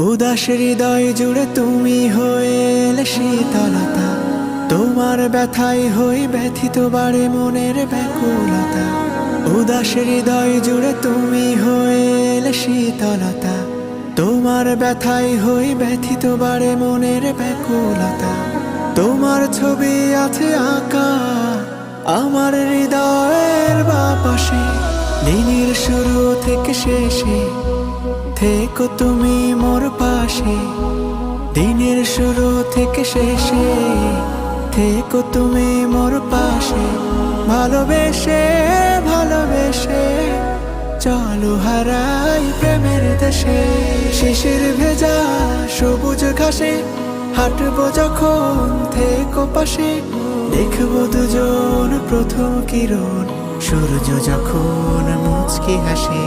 উদাস হৃদয় জুড়ে তুমি হয়ে এলে শীতলতা, তোমার ব্যথায় হই ব্যথিত বাড়ে মনের ব্যাকুলতা। উদাস হৃদয় জুড়ে তুমি হয়ে এলে শীতলতা, তোমার ব্যথায় হই ব্যথিত বাড়ে মনের ব্যাকুলতা। তোমার ছবি আছে আঁকা আমার হৃদয়ের বাপাশে, দিনের শুরু থেকে শেষে থেকো তুমি মোর পাশে। দিনের শুরু থেকে শেষে থেকো তুমি মোর পাশে। ভালোবেসে ভালোবেসে চলো হারাই প্রেমের দেশে। শিশির ভেজা সবুজ ঘাসে হাঁটবো যখন থেকো পাশে। দেখবো দুজন প্রথম কিরণ, সূর্য যখন মুচকি হাসে।